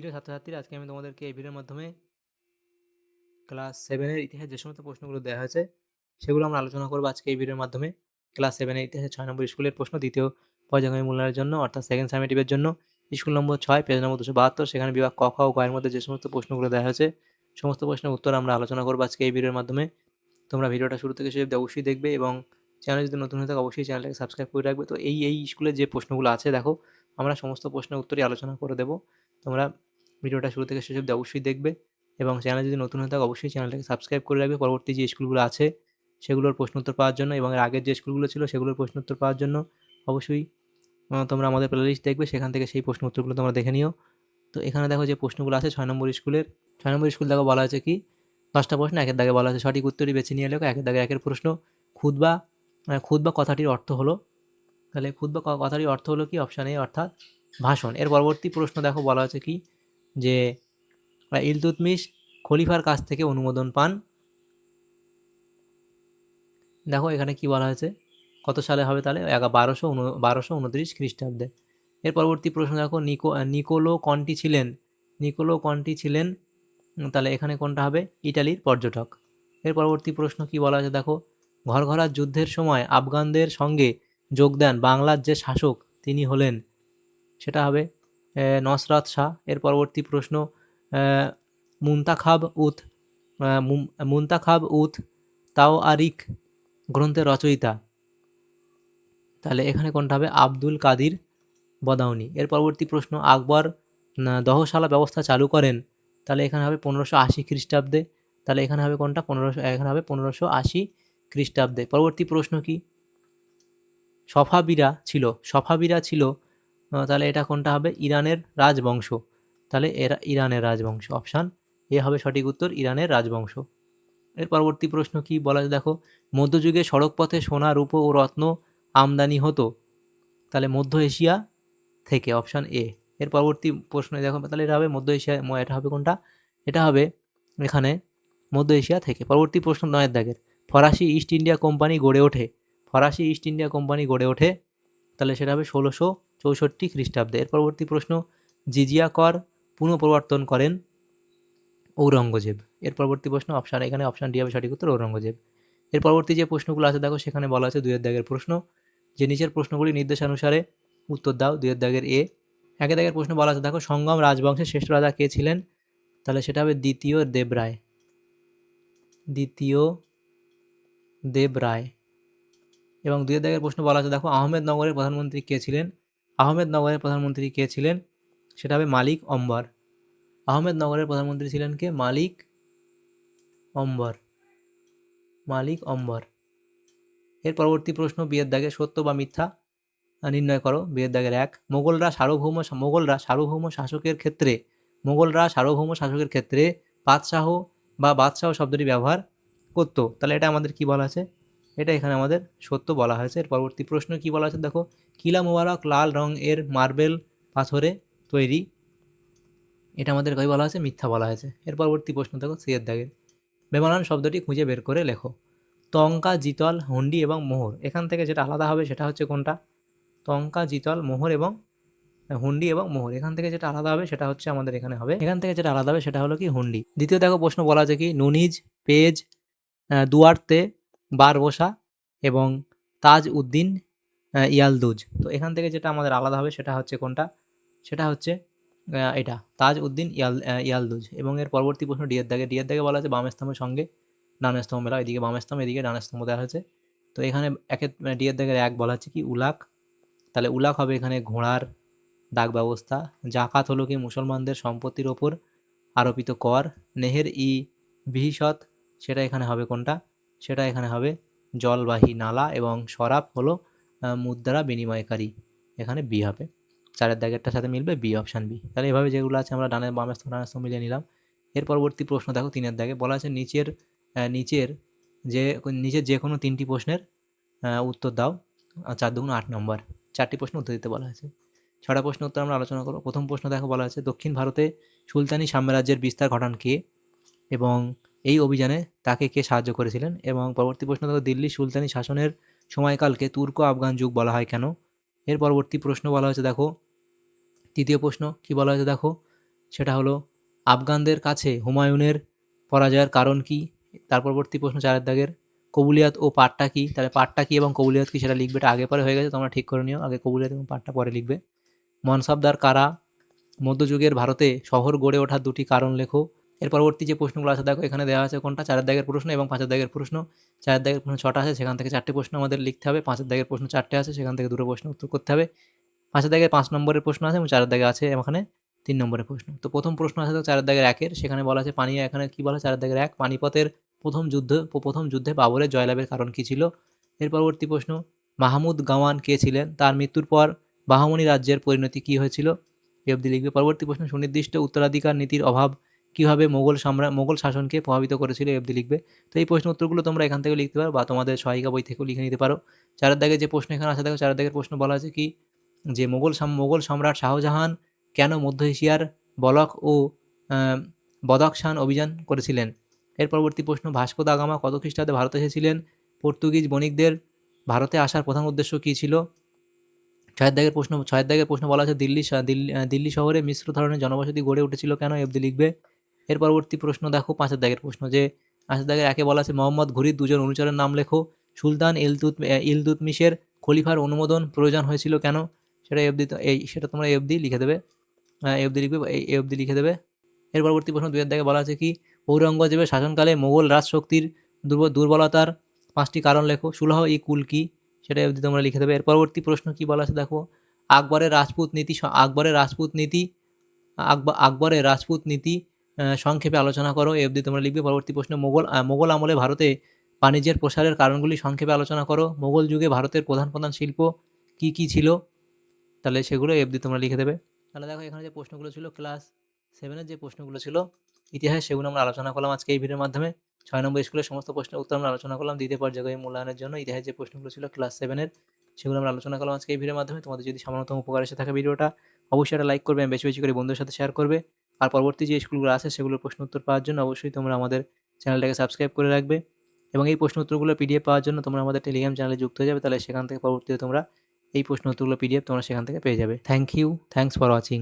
প্রিয় ছাত্রছাত্রীরা, আজকে আমি তোমাদেরকে এই ভিডিওর মাধ্যমে ক্লাস 7 এর ইতিহাসে যে সমস্ত প্রশ্নগুলো দেওয়া হয়েছে সেগুলো আমরা আলোচনা করবো আজকে এই ভিডিওর মাধ্যমে। ক্লাস 7 এর ইতিহাসে 6 নম্বর স্কুলের প্রশ্ন, দ্বিতীয় পর্যায়ক্রমিক মূল্যায়নের জন্য অর্থাৎ সেকেন্ড সামেটিভের জন্য, স্কুল নম্বর 6, পেজ নম্বর 272। সেখানে বিভাগ ক, খ ও গ এর মধ্যে যে সমস্ত প্রশ্নগুলো দেওয়া হয়েছে সমস্ত প্রশ্নের উত্তর আমরা আলোচনা করবো আজকে এই ভিডিওর মাধ্যমে। তোমরা ভিডিওটা শুরু থেকে শেষ অবধি অবশ্যই দেখবে এবং চ্যানেলে যদি নতুন হয়ে থাকে অবশ্যই চ্যানেলটাকে সাবস্ক্রাইব করে রাখবে। তো এই স্কুলের যে প্রশ্নগুলো আছে দেখো, আমরা সমস্ত প্রশ্নের উত্তরই আলোচনা করে দেবো। তোমরা ভিডিওটা শুরু থেকে শেষ অবধি অবশ্যই দেখবে এবং চ্যানেলে যদি নতুন হয়ে থাকে অবশ্যই চ্যানেলটাকে সাবস্ক্রাইব করে রাখবে পরবর্তী যে স্কুলগুলো আছে সেগুলোর প্রশ্ন উত্তর পাওয়ার জন্য, এবং এর আগের যে স্কুলগুলো ছিল সেগুলোর প্রশ্ন উত্তর পাওয়ার জন্য অবশ্যই তোমরা আমাদের প্লেলিস্ট দেখবে, সেখান থেকে সেই প্রশ্ন উত্তরগুলো তোমরা দেখে নিও। তো এখানে দেখো যে প্রশ্নগুলো আছে 6 নম্বর স্কুলের। 6 নম্বর স্কুল দেখো বলা হয়েছে কি 10টা প্রশ্ন, একের দাগে বলা আছে সঠিক উত্তরই বেছে নিয়ে লেখো। একের দাগে একের প্রশ্ন, খুতবা খুতবা কথাটির অর্থ হলো, তাহলে খুতবা কথাটির অর্থ হলো কি অপশান এ অর্থাৎ ভাষণ। এর পরবর্তী প্রশ্ন দেখো বলা হয়েছে কি যে ইলতুৎমিশ খলিফার কাছ থেকে অনুমোদন পান। দেখো এখানে কি বলা হয়েছে, কত সালে হবে, তাহলে 1229 খ্রিস্টাব্দে। এর পরবর্তী প্রশ্ন দেখো নিকোলো কন্টি ছিলেন তাহলে এখানে কোনটা হবে, ইটালির পর্যটক। এর পরবর্তী প্রশ্ন কি বলা আছে দেখো, ঘরঘরা যুদ্ধের সময় আফগানদের সঙ্গে যোগ দেন বাংলার যে শাসক তিনি হলেন, সেটা হবে নসরাত শাহ। এর পরবর্তী প্রশ্ন মুন্তাখাব উথ মুন্তাখাব উথ তাও আরিক গ্রন্থের রচয়িতা, তাহলে এখানে কোনটা হবে, আব্দুল কাদির বদাউনি। এর পরবর্তী প্রশ্ন আকবর দহশালা ব্যবস্থা চালু করেন, তাহলে এখানে হবে 1580 খ্রিস্টাব্দে। তাহলে এখানে হবে কোনটা, এখানে হবে 1580 খ্রিস্টাব্দে। পরবর্তী প্রশ্ন কি সফাবিরা ছিল তাহলে এটা কোনটা হবে, ইরানের রাজবংশ। তাহলে এরা ইরানের রাজবংশ, অপশান এ হবে সঠিক উত্তর, ইরানের রাজবংশ। এর পরবর্তী প্রশ্ন কি বলা আছে দেখো, মধ্যযুগে সড়কপথে সোনা রূপো ও রত্ন আমদানি হতো, তাহলে মধ্য এশিয়া থেকে, অপশান এ। এর পরবর্তী প্রশ্নে দেখো তাহলে এটা হবে মধ্য এশিয়া, এটা হবে কোনটা, এটা হবে এখানে মধ্য এশিয়া থেকে। পরবর্তী প্রশ্ন 9 দাগের, ফরাসি ইস্ট ইন্ডিয়া কোম্পানি গড়ে ওঠে, তাহলে সেটা হবে 1664 খ্রিস্টাব্দে। এর পরবর্তী প্রশ্ন জিজিয়া কর পুনঃপ্রবর্তন করেন ঔরঙ্গজেব। এর পরবর্তী প্রশ্ন এখানে অপশান ডি হবে সঠিক উত্তর, ঔরঙ্গজেব। এর পরবর্তী যে প্রশ্নগুলো আছে দেখো সেখানে বলা আছে 2 দাগের প্রশ্ন, যে নিচের প্রশ্নগুলি নির্দেশানুসারে উত্তর দাও। 2 দাগের এ। 1 দাগের প্রশ্ন বলা আছে দেখো, সঙ্গম রাজবংশের শ্রেষ্ঠ রাজা কে ছিলেন, তাহলে সেটা হবে দ্বিতীয় দেবরায়। এবং 2 দাগের প্রশ্ন বলা আছে দেখো, আহমেদনগরের প্রধানমন্ত্রী কে ছিলেন, সেটা হবে মালিক অম্বর। আহমেদনগরের প্রধানমন্ত্রী ছিলেন কে, মালিক অম্বর। এর পরবর্তী প্রশ্ন 2 দাগে, সত্য বা মিথ্যা নির্ণয় করো। 2 দাগের 1, মোগলরা সার্বভৌম শাসকের ক্ষেত্রে বাদশাহ শব্দটি ব্যবহার করতো, তাহলে এটা আমাদের কি বলা আছে, এটা এখানে আমাদের সত্য বলা হয়েছে। এর পরবর্তী প্রশ্ন কি বলা আছে দেখো, কিলা মোবারক লাল রং এর মার্বেল পাথরে তৈরি, এটা আমাদের কই বলা আছে, মিথ্যা বলা হয়েছে। এর পরবর্তী প্রশ্ন দেখো 3 দাগের, বেমানান শব্দটি খুঁজে বের করে লেখো। টঙ্কা, জিতল, হুন্ডি এবং মোহর, এখান থেকে যেটা আলাদা হবে সেটা হচ্ছে কোনটা, টঙ্কা, জিতল, মোহর এবং হুন্ডি এবং মোহর, এখান থেকে যেটা আলাদা হবে সেটা হচ্ছে আমাদের এখানে হবে, এখান থেকে যেটা আলাদা হবে সেটা হলো কি হুন্ডি। দ্বিতীয় দেখো প্রশ্ন বলা আছে কি নুনিজ, পেজ, দুয়ার্তে, বারবোসা এবং তাজ উদ্দিন ইয়ালদুজ, তো এখান থেকে যেটা আমাদের আলাদা হবে সেটা হচ্ছে কোনটা, সেটা হচ্ছে এটা তাজ উদ্দিন ইয়ালদুজ। এবং এর পরবর্তী প্রশ্ন ডি এর দাগে বলা আছে বাম স্তম্ভের সঙ্গে ডান স্তম্ভ মেলা, এদিকে বাম স্তম্ভ এদিকে ডান স্তম্ভ দেওয়া হয়েছে। তো এখানে ডি এর দাগের 1 বলা হচ্ছে কি উলাক, তাহলে উলাক হবে এখানে ঘোড়ার দাগ ব্যবস্থা। জাকাত হলো কি মুসলমানদের সম্পত্তির ওপর আরোপিত কর। নেহের ই বিহিষৎ, সেটা এখানে হবে কোনটা, সেটা এখানে হবে জলবাহী নালা। এবং সরাফ হলো মুদ্রা বিনিময়কারী, এখানে বি হবে। 4 দাগেরটার সাথে মিলবে বি, অপশান বি। তাহলে এভাবে যেগুলো আছে আমরা ডানে বামে ডান মিলিয়ে নিলাম। এর পরবর্তী প্রশ্ন দেখো 3 দাগে বলা আছে নিচের যে কোনো 3টি প্রশ্নের উত্তর দাও। 4 দুগুণ 8 নম্বর, 4টি প্রশ্ন উত্তর দিতে বলা হয়েছে। 6টা প্রশ্ন উত্তর আমরা আলোচনা করব। প্রথম প্রশ্ন দেখো বলা আছে দক্ষিণ ভারতে সুলতানি সাম্রাজ্যের বিস্তার ঘটান কে এবং এই অভিযানে তাকে কে সাহায্য করেছিলেন। এবং পরবর্তী প্রশ্ন দেখো, দিল্লি সুলতানি শাসনের সময়কালকে তুর্ক আফগান যুগ বলা হয় কেন। এর পরবর্তী প্রশ্ন বলা হয়েছে দেখো, তৃতীয় প্রশ্ন কি বলা হয়েছে দেখো, সেটা হলো আফগানদের কাছে হুমায়ুনের পরাজয়ের কারণ কি। তার পরবর্তী প্রশ্ন 4 দাগের কবুলিয়াত ও পাট্টা কি। তাহলে পাট্টা কি এবং কবুলিয়াত কি সেটা লিখবে, এটা আগে পরে হয়ে গেছে, তোমরা ঠিক করে নিও, আগে কবুলিয়াত এবং পাট্টা পরে লিখবে। মনসাবদার কারা। মধ্যযুগের ভারতে শহর গড়ে ওঠার 2টি কারণ লেখো। এর পরবর্তী যে প্রশ্নগুলো আছে দেখো এখানে দেওয়া আছে কোনটা, 4 দাগের প্রশ্ন এবং 5 দাগের প্রশ্ন। 4 দাগের প্রশ্ন 6টা আছে, সেখান থেকে 4টে প্রশ্ন আমাদের লিখতে হবে। 5 দাগের প্রশ্ন 4টে আছে, সেখান থেকে 2টো প্রশ্ন উত্তর করতে হবে। 5 দাগের 5 নম্বরের প্রশ্ন আছে এবং 4 দাগে আছে এখানে 3 নম্বরের প্রশ্ন। তো প্রথম প্রশ্ন আছে তো 4 দাগের 1 এর, সেখানে বলা আছে এখানে কি বলা, 4 দাগের 1 পানিপথের প্রথম যুদ্ধে বাবরের জয়লাভের কারণ কি ছিল। এর পরবর্তী প্রশ্ন মাহমুদ গাওয়ান কে ছিলেন, তার মৃত্যুর পর বাহমনি রাজ্যের পরিণতি কি হয়েছিল, এই অবধি লিখবে। পরবর্তী প্রশ্ন সুনির্দিষ্ট উত্তরাধিকার নীতির অভাব কিভাবে মোগল শাসনকে প্রভাবিত করেছিল, এই অবধি লিখবে। তো এই প্রশ্ন উত্তরগুলো তোমরা এখান থেকে লিখতে পারো বা তোমাদের সহায়িকা বই থেকেও লিখে নিতে পারো। 4 দাগে যে প্রশ্ন এখানে আছে দেখো, 4 দাগের প্রশ্ন বলা আছে কি যে মোগল সম্রাট শাহজাহান কেন মধ্য এশিয়ার বলক ও বদখশান অভিযান করেছিলেন। এর পরবর্তী প্রশ্ন ভাস্কো দা গামা কত খ্রিস্টাব্দে ভারতে এসেছিলেন, পর্তুগিজ বণিকদের ভারতে আসার প্রধান উদ্দেশ্য কী ছিল। 6 দাগের প্রশ্ন বলা আছে দিল্লি শহরে মিশ্র ধরনের জনবসতি গড়ে উঠেছিল কেন, এই অবধি লিখবে। এর পরবর্তী প্রশ্ন দেখো 5 দাগের প্রশ্ন, যে 5 দাগের 1 বলা আছে মোহাম্মদ ঘুরির 2জন অনুচরের নাম লেখো। সুলতান ইলতুৎমিশের খলিফার অনুমোদন প্রয়োজন হয়েছিল কেন, সেটা সেটা তোমরা এই অবধি লিখে দেবে, এই অবধি লিখবে, এই অবধি লিখে দেবে। এর পরবর্তী প্রশ্ন 2 দাগে বলা আছে কি ঔরঙ্গজেবের শাসনকালে মোগল রাজশক্তির দুর্বলতার 5টি কারণ লেখো। সুলহ ই কুল কি, সেটা অবধি তোমরা লিখে দেবে। এর পরবর্তী প্রশ্ন কি বলা আছে দেখো আকবরের রাজপুত নীতি সংক্ষেপে আলোচনা করো, এই অবধি তোমরা লিখবে। পরবর্তী প্রশ্ন মোগল আমলে ভারতে বাণিজ্যের প্রসারের কারণগুলি সংক্ষেপে আলোচনা করো। মোগল যুগে ভারতের প্রধান শিল্প কি কি ছিল, তাহলে সেগুলো এই অবধি তোমরা লিখে দেবে। তাহলে দেখো এখানে যে প্রশ্নগুলো ছিল ক্লাস 7-এর যে প্রশ্নগুলো ছিল ইতিহাস, সেগুলো আমরা আলোচনা করলাম আজকে এই ভিডিওর মাধ্যমে। 6 নম্বর স্কুলের সমস্ত প্রশ্নের উত্তর আমরা আলোচনা করলাম। দ্বিতীয় পর্যায়ে মূল্যায়নের জন্য ইতিহাস যে প্রশ্নগুলো ছিল ক্লাস 7-এর, সেগুলো আমরা আলোচনা করলাম আজকে এই ভিডিওর মাধ্যমে। তোমাদের যদি সামান্যতম উপকার এসে থাকে ভিডিওটা, অবশ্যই একটা লাইক করবে এবং বেশি বেশি করে বন্ধুদের সাথে শেয়ার করবে। আর পরবর্তী যে স্কুলগুলো আছে সেগুলোর প্রশ্ন উত্তর পাওয়ার জন্য অবশ্যই তোমরা আমাদের চ্যানেলটাকে সাবস্ক্রাইব করে রাখবে এবং এই প্রশ্ন উত্তরগুলো পিডিএফ পাওয়ার জন্য তোমরা আমাদের টেলিগ্রাম চ্যানেলে যুক্ত হয়ে যাবে, তাহলে সেখান থেকে পরবর্তীতে তোমরা এই প্রশ্ন উত্তরগুলো পিডিএফ তোমরা সেখান থেকে পেয়ে যাবে। Thank you, thanks for watching.